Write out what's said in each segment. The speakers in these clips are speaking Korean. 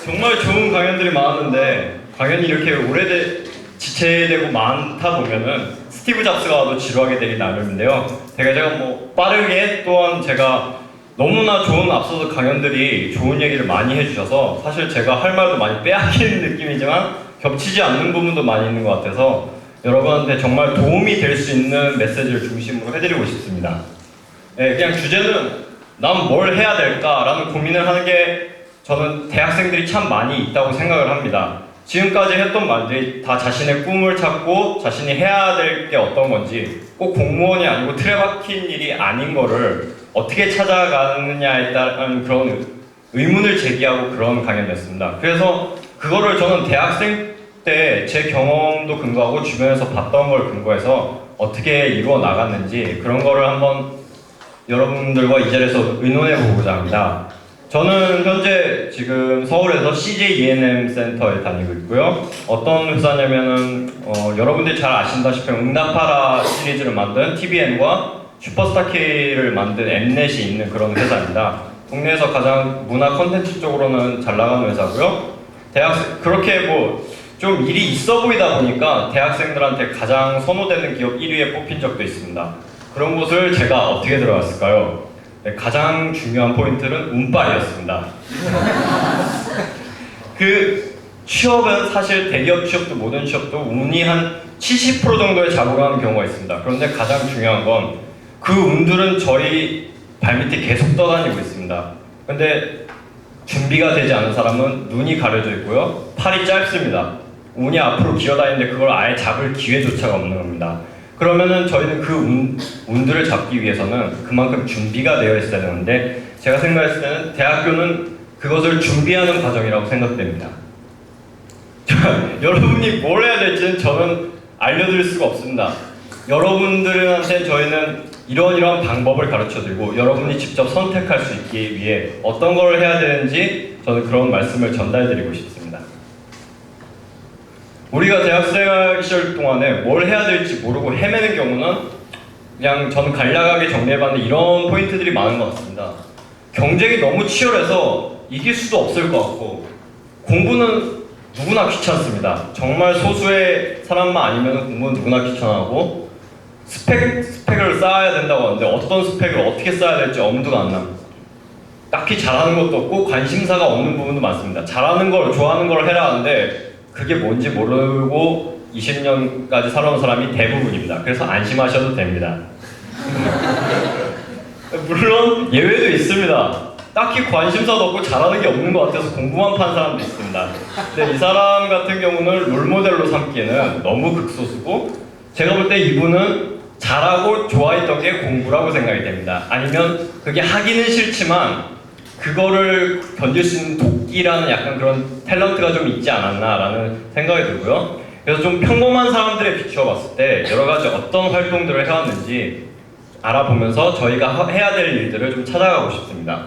정말 좋은 강연들이 많았는데 강연이 이렇게 지체되고 많다 보면은 스티브 잡스가 와도 지루하게 되기 나름인데요. 제가 뭐 빠르게 또한 제가 너무나 좋은 앞서서 강연들이 좋은 얘기를 많이 해주셔서 사실 제가 할 말도 많이 빼앗기는 느낌이지만 겹치지 않는 부분도 많이 있는 것 같아서 여러분한테 정말 도움이 될 수 있는 메시지를 중심으로 해드리고 싶습니다. 네, 그냥 주제는 난 뭘 해야 될까라는 고민을 하는 게 저는 대학생들이 참 많이 있다고 생각을 합니다. 지금까지 했던 말들이 다 자신의 꿈을 찾고 자신이 해야 될 게 어떤 건지 꼭 공무원이 아니고 틀에 박힌 일이 아닌 거를 어떻게 찾아가느냐에 따른 그런 의문을 제기하고 그런 강연이었습니다. 그래서 그거를 저는 대학생 때 제 경험도 근거하고 주변에서 봤던 걸 근거해서 어떻게 이루어 나갔는지 그런 거를 한번 여러분들과 이 자리에서 의논해 보고자 합니다. 저는 현재 지금 서울에서 CJ E&M 센터에 다니고 있고요. 어떤 회사냐면은 여러분들이 잘 아신다시피 응답하라 시리즈를 만든 TVN과 슈퍼스타 K를 만든 엠넷이 있는 그런 회사입니다. 국내에서 가장 문화 콘텐츠 쪽으로는 잘 나가는 회사고요. 그렇게 뭐 좀 일이 있어 보이다 보니까 대학생들한테 가장 선호되는 기업 1위에 뽑힌 적도 있습니다. 그런 곳을 제가 어떻게 들어갔을까요? 네, 가장 중요한 포인트는 운빨이었습니다. 그 취업은 사실 대기업 취업도 모든 취업도 운이 한 70% 정도에 작용하는 경우가 있습니다. 그런데 가장 중요한 건 그 운들은 저희 발밑에 계속 떠다니고 있습니다. 근데 준비가 되지 않은 사람은 눈이 가려져 있고요. 팔이 짧습니다. 운이 앞으로 기어다니는데 그걸 아예 잡을 기회조차가 없는 겁니다. 그러면은 저희는 그 운들을 잡기 위해서는 그만큼 준비가 되어 있어야 되는데 제가 생각했을 때는 대학교는 그것을 준비하는 과정이라고 생각됩니다. 여러분이 뭘 해야 될지는 저는 알려드릴 수가 없습니다. 여러분들한테 저희는 이러한 방법을 가르쳐드리고 여러분이 직접 선택할 수 있기 위해 어떤 걸 해야 되는지 저는 그런 말씀을 전달드리고 싶습니다. 우리가 대학생 시절 동안에 뭘 해야 될지 모르고 헤매는 경우는 그냥 저는 간략하게 정리해봤는데 이런 포인트들이 많은 것 같습니다. 경쟁이 너무 치열해서 이길 수도 없을 것 같고 공부는 누구나 귀찮습니다. 정말 소수의 사람만 아니면 공부는 누구나 귀찮아하고 스펙을 쌓아야 된다고 하는데 어떤 스펙을 어떻게 쌓아야 될지 엄두가 안 납니다. 딱히 잘하는 것도 없고 관심사가 없는 부분도 많습니다. 잘하는 걸 좋아하는 걸 해라 하는데 그게 뭔지 모르고 20년까지 살아온 사람이 대부분입니다. 그래서 안심하셔도 됩니다. 물론 예외도 있습니다. 딱히 관심사도 없고 잘하는 게 없는 것 같아서 공부만 판 사람도 있습니다. 근데 이 사람 같은 경우는 롤모델로 삼기에는 너무 극소수고 제가 볼 때 이분은 잘하고 좋아했던 게 공부라고 생각이 됩니다. 아니면 그게 하기는 싫지만 그거를 견딜 수 있는 도끼라는 약간 그런 탤런트가 좀 있지 않았나라는 생각이 들고요. 그래서 좀 평범한 사람들에 비추어 봤을 때 여러 가지 어떤 활동들을 해왔는지 알아보면서 저희가 해야 될 일들을 좀 찾아가고 싶습니다.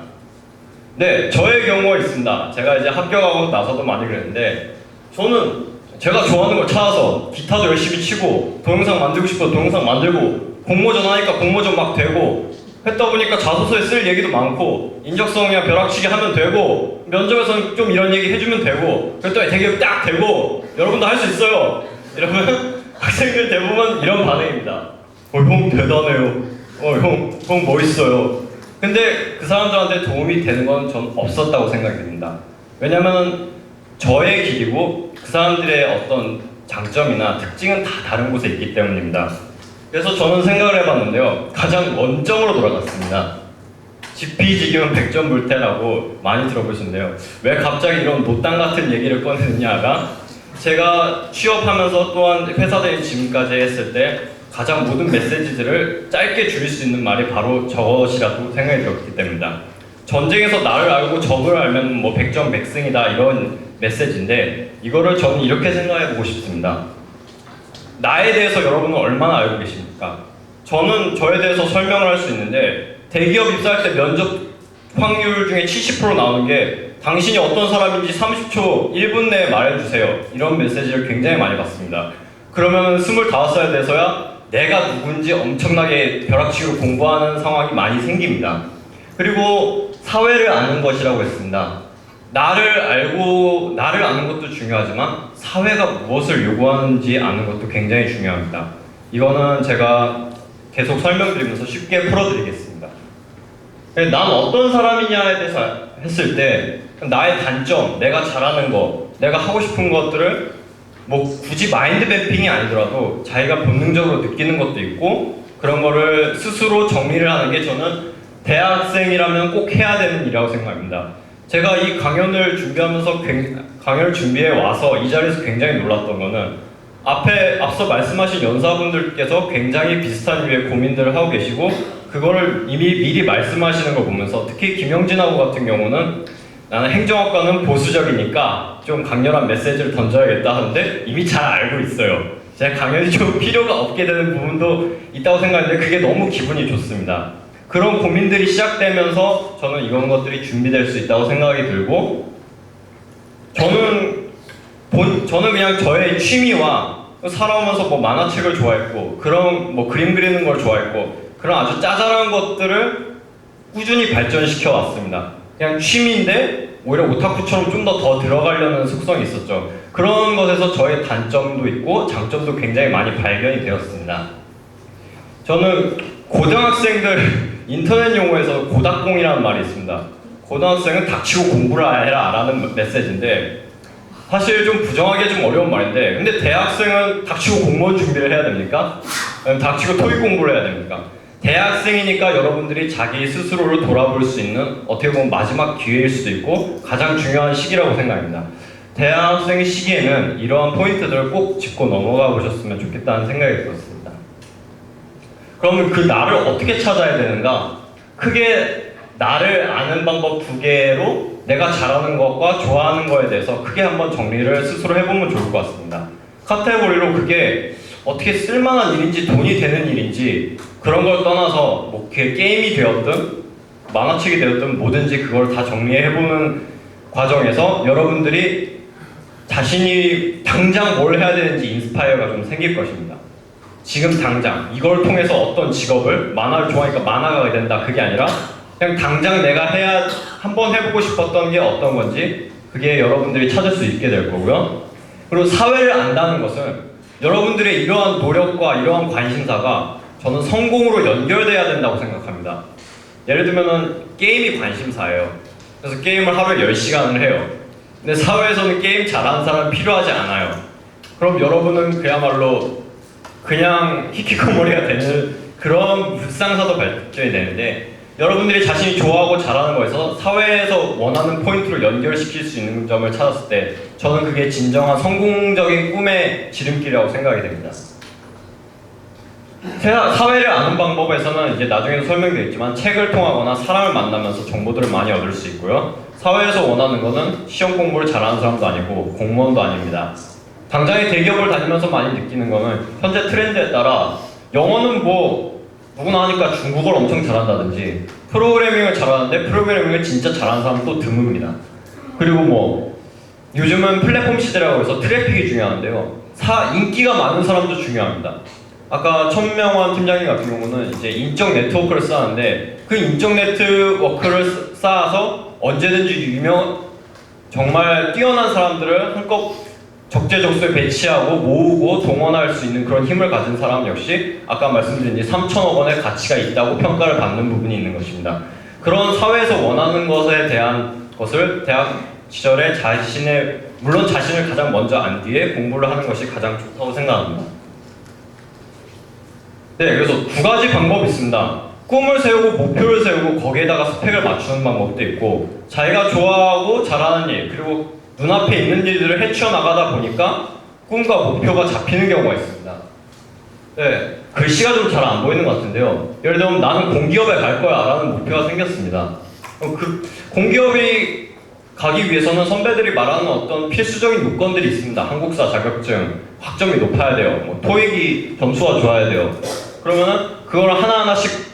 네, 저의 경우가 있습니다. 제가 이제 합격하고 나서도 많이 그랬는데 저는 제가 좋아하는 걸 찾아서 기타도 열심히 치고 동영상 만들고 싶어서 동영상 만들고 공모전 하니까 공모전 막 되고 했다 보니까 자소서에 쓸 얘기도 많고 인적성이나 벼락치기 하면 되고 면접에서는 좀 이런 얘기 해주면 되고 그랬더니 대기업 딱 되고 여러분도 할 수 있어요. 이러면 학생들 대부분 이런 반응입니다. 형 대단해요. 형 멋있어요. 근데 그 사람들한테 도움이 되는 건 전 없었다고 생각이 듭니다. 왜냐면 저의 길이고 그 사람들의 어떤 장점이나 특징은 다 다른 곳에 있기 때문입니다. 그래서 저는 생각을 해봤는데요. 가장 원점으로 돌아갔습니다. 지피지기면 백전불태라고 많이 들어보시는데요. 왜 갑자기 이런 노땅 같은 얘기를 꺼내느냐가 제가 취업하면서 또한 회사 다닌 지금까지 했을 때 가장 모든 메시지들을 짧게 줄일 수 있는 말이 바로 저것이라고 생각이 들었기 때문입니다. 전쟁에서 나를 알고 적을 알면 뭐 백전백승이다 이런 메시지인데 이거를 저는 이렇게 생각해보고 싶습니다. 나에 대해서 여러분은 얼마나 알고 계십니까? 저는 저에 대해서 설명을 할 수 있는데 대기업 입사할 때 면접 확률 중에 70% 나오는 게 당신이 어떤 사람인지 30초, 1분 내에 말해주세요. 이런 메시지를 굉장히 많이 받습니다. 그러면 25살 돼서야 내가 누군지 엄청나게 벼락치기로 공부하는 상황이 많이 생깁니다. 그리고 사회를 아는 것이라고 했습니다. 나를 알고 아는 것도 중요하지만 사회가 무엇을 요구하는지 아는 것도 굉장히 중요합니다. 이거는 제가 계속 설명드리면서 쉽게 풀어드리겠습니다. 난 어떤 사람이냐에 대해서 했을 때 나의 단점, 내가 잘하는 거, 내가 하고 싶은 것들을 뭐 굳이 마인드 맵핑이 아니더라도 자기가 본능적으로 느끼는 것도 있고 그런 거를 스스로 정리를 하는 게 저는 대학생이라면 꼭 해야 되는 일이라고 생각합니다. 제가 이 강연을 준비하면서 강연을 준비해 와서 이 자리에서 굉장히 놀랐던 거는 앞서 말씀하신 연사분들께서 굉장히 비슷한 류의 고민들을 하고 계시고 그거를 이미 미리 말씀하시는 걸 보면서 특히 김영진하고 같은 경우는 나는 행정학과는 보수적이니까 좀 강렬한 메시지를 던져야겠다 하는데 이미 잘 알고 있어요. 제가 강연이 좀 필요가 없게 되는 부분도 있다고 생각하는데 그게 너무 기분이 좋습니다. 그런 고민들이 시작되면서 저는 이런 것들이 준비될 수 있다고 생각이 들고 저는 그냥 저의 취미와 살아오면서 뭐 만화책을 좋아했고 그런 뭐 그림 그리는 걸 좋아했고 그런 아주 짜잘한 것들을 꾸준히 발전시켜 왔습니다. 그냥 취미인데 오히려 오타쿠처럼 좀 더 들어가려는 속성이 있었죠. 그런 것에서 저의 단점도 있고 장점도 굉장히 많이 발견이 되었습니다. 저는 고등학생들 인터넷 용어에서 고닥공이라는 말이 있습니다. 고등학생은 닥치고 공부를 해라 라는 메시지인데 사실 좀 부정하기 좀 어려운 말인데 근데 대학생은 닥치고 공무원 준비를 해야 됩니까? 아니면 닥치고 토익 공부를 해야 됩니까? 대학생이니까 여러분들이 자기 스스로를 돌아볼 수 있는 어떻게 보면 마지막 기회일 수도 있고 가장 중요한 시기라고 생각합니다. 대학생 시기에는 이러한 포인트들을 꼭 짚고 넘어가 보셨으면 좋겠다는 생각이 들었습니다. 그러면 그 나를 어떻게 찾아야 되는가? 크게 나를 아는 방법 2개로 내가 잘하는 것과 좋아하는 거에 대해서 크게 한번 정리를 스스로 해보면 좋을 것 같습니다. 카테고리로 그게 어떻게 쓸만한 일인지 돈이 되는 일인지 그런 걸 떠나서 뭐 게임이 되었든 만화책이 되었든 뭐든지 그걸 다 정리해보는 과정에서 여러분들이 자신이 당장 뭘 해야 되는지 인스파이어가 좀 생길 것입니다. 지금 당장 이걸 통해서 어떤 직업을 만화를 좋아하니까 만화가가 된다 그게 아니라 그냥 당장 내가 한번 해보고 싶었던 게 어떤 건지 그게 여러분들이 찾을 수 있게 될 거고요. 그리고 사회를 안다는 것은 여러분들의 이러한 노력과 이러한 관심사가 저는 성공으로 연결돼야 된다고 생각합니다. 예를 들면은 게임이 관심사예요. 그래서 게임을 하루에 10시간을 해요. 근데 사회에서는 게임 잘하는 사람이 필요하지 않아요. 그럼 여러분은 그야말로 그냥 히키코모리가 되는 그런 불상사도 발전이 되는데 여러분들이 자신이 좋아하고 잘하는 거에서 사회에서 원하는 포인트로 연결시킬 수 있는 점을 찾았을 때 저는 그게 진정한 성공적인 꿈의 지름길이라고 생각이 됩니다. 사회를 아는 방법에서는 이제 나중에도 설명드리겠지만 책을 통하거나 사람을 만나면서 정보들을 많이 얻을 수 있고요. 사회에서 원하는 거는 시험 공부를 잘하는 사람도 아니고 공무원도 아닙니다. 당장에 대기업을 다니면서 많이 느끼는 거는 현재 트렌드에 따라 영어는 뭐 누구나 하니까 중국어를 엄청 잘한다든지 프로그래밍을 잘하는데 프로그래밍을 진짜 잘하는 사람은 또 드뭅니다. 그리고 뭐 요즘은 플랫폼 시대라고 해서 트래픽이 중요한데요. 인기가 많은 사람도 중요합니다. 아까 천명환 팀장님 같은 경우는 이제 인적 네트워크를 쌓았는데 그 인적 네트워크를 쌓아서 언제든지 정말 뛰어난 사람들을 한껏 적재적소에 배치하고 모으고 동원할 수 있는 그런 힘을 가진 사람 역시 아까 말씀드린 3천억 원의 가치가 있다고 평가를 받는 부분이 있는 것입니다. 그런 사회에서 원하는 것에 대한 것을 대학 시절에 물론 자신을 가장 먼저 안 뒤에 공부를 하는 것이 가장 좋다고 생각합니다. 네, 그래서 2가지 방법이 있습니다. 꿈을 세우고 목표를 세우고 거기에다가 스펙을 맞추는 방법도 있고 자기가 좋아하고 잘하는 일 그리고 눈앞에 있는 일들을 헤쳐나가다 보니까 꿈과 목표가 잡히는 경우가 있습니다. 네, 글씨가 좀 잘 안 보이는 것 같은데요. 예를 들면 나는 공기업에 갈 거야 라는 목표가 생겼습니다. 그 공기업이 가기 위해서는 선배들이 말하는 어떤 필수적인 요건들이 있습니다. 한국사 자격증, 학점이 높아야 돼요. 뭐 토익이 점수가 좋아야 돼요. 그러면은 그걸 하나하나씩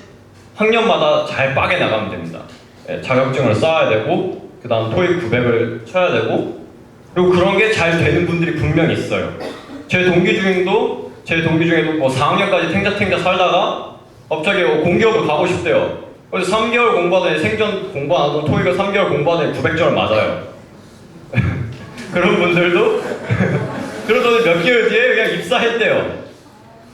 학년마다 잘 빠게 나가면 됩니다. 네, 자격증을 쌓아야 되고 그 다음 토익 900을 쳐야 되고 그리고 그런 게 잘 되는 분들이 분명히 있어요. 제 동기 중에도 뭐 4학년까지 탱자탱자 살다가 갑자기 공기업을 가고 싶대요. 그래서 3개월 공부하더니 생전 공부 안 하던 토익을 3개월 공부하더니 900점을 맞아요. 그런 분들도 그러더니 몇 개월 뒤에 그냥 입사했대요.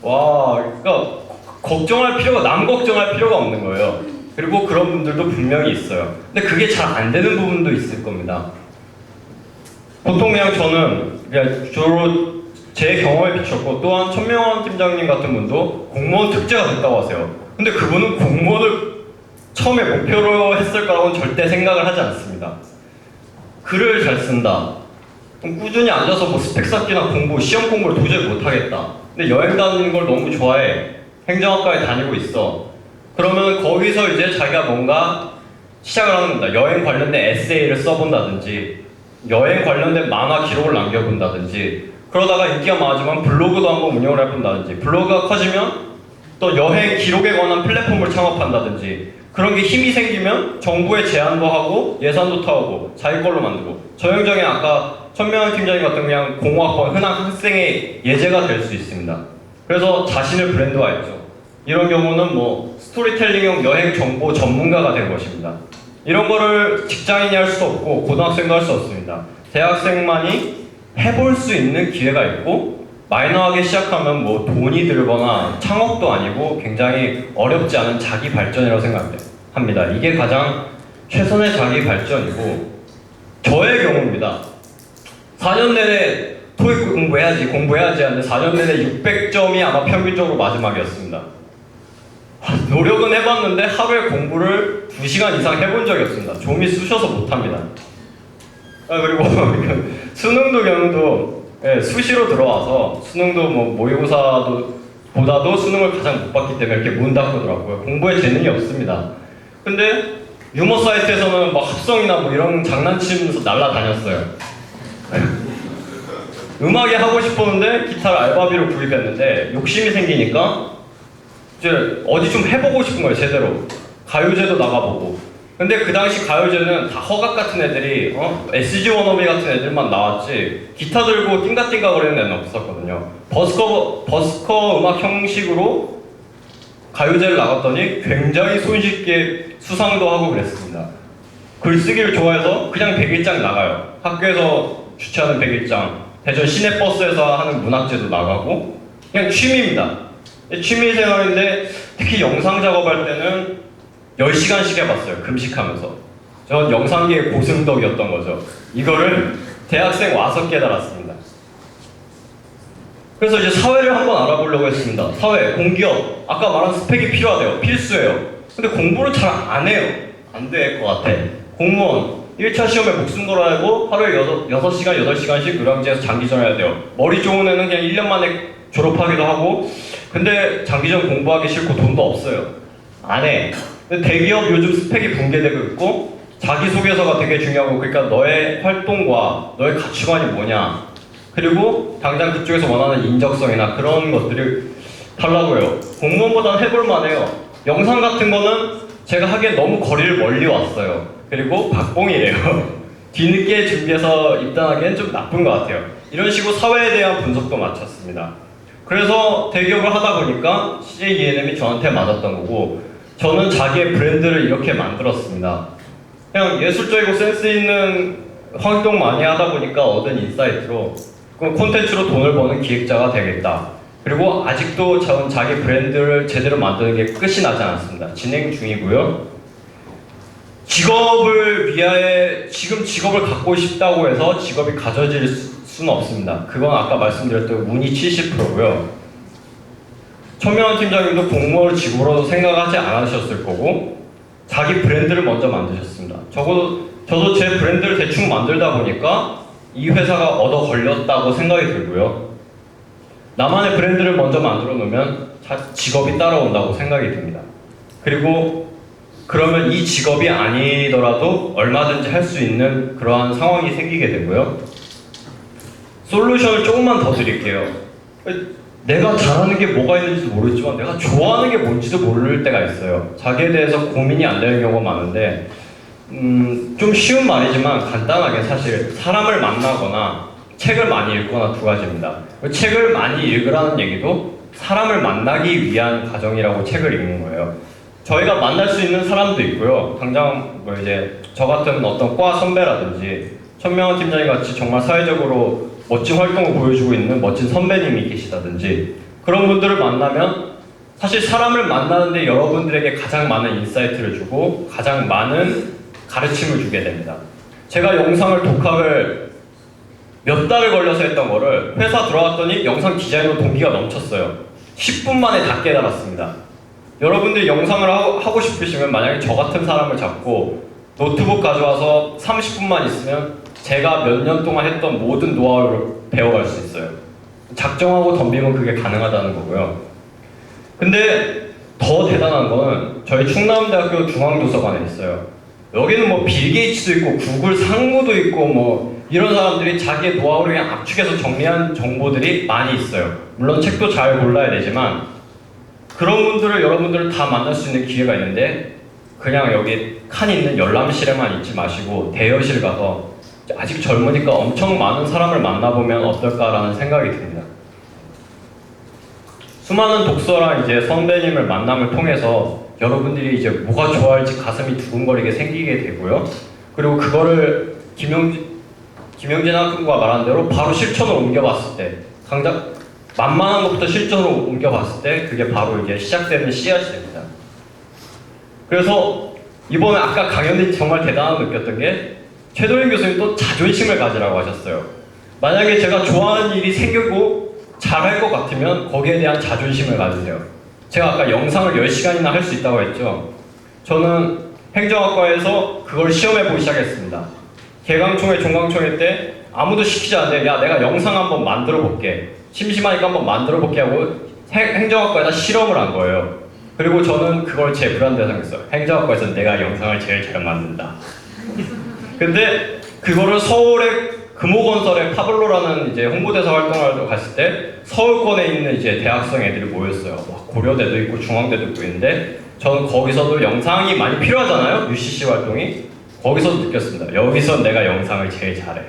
와, 그러니까 남 걱정할 필요가 없는 거예요. 그리고 그런 분들도 분명히 있어요. 근데 그게 잘 안 되는 부분도 있을 겁니다. 보통 그냥 저는 그냥 주로 제 경험에 비췄고, 또한 천명환 팀장님 같은 분도 공무원 특제가 됐다고 하세요. 근데 그분은 공무원을 처음에 목표로 했을 거라고는 절대 생각을 하지 않습니다. 글을 잘 쓴다. 그럼 꾸준히 앉아서 뭐 스펙 쌓기나 공부, 시험 공부를 도저히 못하겠다. 근데 여행 다니는 걸 너무 좋아해. 행정학과에 다니고 있어. 그러면 거기서 이제 자기가 뭔가 시작을 하는 겁니다. 여행 관련된 에세이를 써본다든지, 여행 관련된 만화 기록을 남겨본다든지, 그러다가 인기가 많아지면 블로그도 한번 운영을 해본다든지, 블로그가 커지면 또 여행 기록에 관한 플랫폼을 창업한다든지, 그런 게 힘이 생기면 정부에 제안도 하고 예산도 타오고 자기 걸로 만들고, 전형적인 아까 천명환 팀장님 같은 그냥 공학번 흔한 학생의 예제가 될 수 있습니다. 그래서 자신을 브랜드화했죠. 이런 경우는 뭐 스토리텔링형 여행 정보 전문가가 된 것입니다. 이런 거를 직장인이 할 수 없고 고등학생도 할 수 없습니다. 대학생만이 해볼 수 있는 기회가 있고, 마이너하게 시작하면 뭐 돈이 들거나 창업도 아니고 굉장히 어렵지 않은 자기 발전이라고 생각합니다. 이게 가장 최선의 자기 발전이고, 저의 경우입니다. 4년 내내 토익 공부해야지 하는데 4년 내내 600점이 아마 평균적으로 마지막이었습니다. 노력은 해봤는데 하루에 공부를 2시간 이상 해본 적이 없습니다. 좀이 쑤셔서 못합니다. 그리고 수능도 경우도 수시로 들어와서 수능도 뭐 모의고사도 보다도 수능을 가장 못 봤기 때문에 이렇게 문 닫고더라고요. 공부에 재능이 없습니다. 근데 유머 사이트에서는 막 합성이나 뭐 이런 장난치면서 날라다녔어요. 음악이 하고 싶었는데 기타를 알바비로 구입했는데 욕심이 생기니까 이제 어디 좀 해보고 싶은 거예요. 제대로 가요제도 나가보고. 근데 그 당시 가요제는 다 허각 같은 애들이 SG 워너비 같은 애들만 나왔지, 기타 들고 띵가띵가 거리는 애는 없었거든요. 버스커 음악 형식으로 가요제를 나갔더니 굉장히 손쉽게 수상도 하고 그랬습니다. 글쓰기를 좋아해서 그냥 100일장 나가요. 학교에서 주최하는 100일장, 대전 시내버스에서 하는 문학제도 나가고, 그냥 취미입니다. 취미생활인데 특히 영상 작업할 때는 10시간씩 해봤어요. 금식하면서. 전 영상계의 고승덕이었던 거죠. 이거를 대학생 와서 깨달았습니다. 그래서 이제 사회를 한번 알아보려고 했습니다. 사회, 공기업, 아까 말한 스펙이 필요하대요. 필수예요. 근데 공부를 잘 안 해요. 안 될 것 같아. 공무원, 1차 시험에 목숨 걸어야 하고 하루에 6시간, 8시간씩 의량제에서 장기전 해야 돼요. 머리 좋은 애는 그냥 1년 만에 졸업하기도 하고, 근데 장기전 공부하기 싫고 돈도 없어요. 안 해. 근데 대기업 요즘 스펙이 붕괴되고 있고, 자기소개서가 되게 중요하고, 그러니까 너의 활동과 너의 가치관이 뭐냐, 그리고 당장 그쪽에서 원하는 인적성이나 그런 것들을 달라고요. 공무원보다는 해볼만해요. 영상 같은 거는 제가 하기엔 너무 거리를 멀리 왔어요. 그리고 박봉이래요. 뒤늦게 준비해서 입단하기엔 좀 나쁜 것 같아요. 이런 식으로 사회에 대한 분석도 마쳤습니다. 그래서 대기업을 하다 보니까 CJ ENM이 저한테 맞았던 거고, 저는 자기의 브랜드를 이렇게 만들었습니다. 그냥 예술적이고 센스 있는 활동 많이 하다 보니까 얻은 인사이트로 콘텐츠로 돈을 버는 기획자가 되겠다. 그리고 아직도 저는 자기 브랜드를 제대로 만드는 게 끝이 나지 않았습니다. 진행 중이고요. 직업을 위하여 지금 직업을 갖고 싶다고 해서 직업이 가져질 수는 없습니다. 그건 아까 말씀드렸던 운이 70%고요. 천명환 팀장님도 공무원을 직업으로 생각하지 않으셨을 거고, 자기 브랜드를 먼저 만드셨습니다. 저도 제 브랜드를 대충 만들다 보니까 이 회사가 얻어 걸렸다고 생각이 들고요. 나만의 브랜드를 먼저 만들어 놓으면 직업이 따라온다고 생각이 듭니다. 그리고 그러면 이 직업이 아니더라도 얼마든지 할 수 있는 그러한 상황이 생기게 되고요. 솔루션을 조금만 더 드릴게요. 내가 잘하는 게 뭐가 있는지도 모르겠지만 내가 좋아하는 게 뭔지도 모를 때가 있어요. 자기에 대해서 고민이 안 되는 경우가 많은데, 좀 쉬운 말이지만 간단하게 사실 사람을 만나거나 책을 많이 읽거나 두 가지입니다. 책을 많이 읽으라는 얘기도 사람을 만나기 위한 과정이라고 책을 읽는 거예요. 저희가 만날 수 있는 사람도 있고요. 당장 뭐 이제 저 같은 어떤 과 선배라든지 천명환 팀장님 같이 정말 사회적으로 멋진 활동을 보여주고 있는 멋진 선배님이 계시다든지 그런 분들을 만나면 사실 사람을 만나는데 여러분들에게 가장 많은 인사이트를 주고 가장 많은 가르침을 주게 됩니다. 제가 영상을 독학을 몇 달을 걸려서 했던 거를 회사 들어왔더니 영상 디자이너 동기가 넘쳤어요. 10분 만에 다 깨달았습니다. 여러분들이 영상을 하고 싶으시면 만약에 저 같은 사람을 잡고 노트북 가져와서 30분만 있으면 제가 몇 년 동안 했던 모든 노하우를 배워갈 수 있어요. 작정하고 덤비면 그게 가능하다는 거고요. 근데 더 대단한 건 저희 충남대학교 중앙도서관에 있어요. 여기는 뭐 빌 게이츠도 있고 구글 상무도 있고 뭐 이런 사람들이 자기의 노하우를 그냥 압축해서 정리한 정보들이 많이 있어요. 물론 책도 잘 골라야 되지만 그런 분들을 여러분들을 다 만날 수 있는 기회가 있는데 그냥 여기 칸 있는 열람실에만 있지 마시고 대여실 가서 아직 젊으니까 엄청 많은 사람을 만나보면 어떨까라는 생각이 듭니다. 수많은 독서랑 이제 선배님을 만남을 통해서 여러분들이 이제 뭐가 좋아할지 가슴이 두근거리게 생기게 되고요. 그리고 그거를 김영진 학생과 말한 대로 바로 실천으로 옮겨봤을 때 만만한 것부터 실전으로 옮겨봤을 때 그게 바로 이제 시작되는 씨앗이 됩니다. 그래서 이번에 아까 강연이 정말 대단하다고 느꼈던 게 최도현 교수님 또 자존심을 가지라고 하셨어요. 만약에 제가 좋아하는 일이 생기고 잘할 것 같으면 거기에 대한 자존심을 가지세요. 제가 아까 영상을 10시간이나 할 수 있다고 했죠. 저는 행정학과에서 그걸 시험해보기 시작했습니다. 개강총회, 종강총회 때 아무도 시키지 않는데 야 내가 영상 한번 만들어 볼게. 심심하니까 한번 만들어 볼게 하고 행정학과에다 실험을 한 거예요. 그리고 저는 그걸 제 브랜드에 생겼어요. 행정학과에서는 내가 영상을 제일 잘 만든다. 근데 그거를 서울의 금호건설의 파블로라는 이제 홍보대사 활동을 갔을 때 서울권에 있는 이제 대학생 애들이 모였어요. 고려대도 있고 중앙대도 있는데 저는 거기서도 영상이 많이 필요하잖아요. UCC 활동이. 거기서도 느꼈습니다. 여기서 내가 영상을 제일 잘해.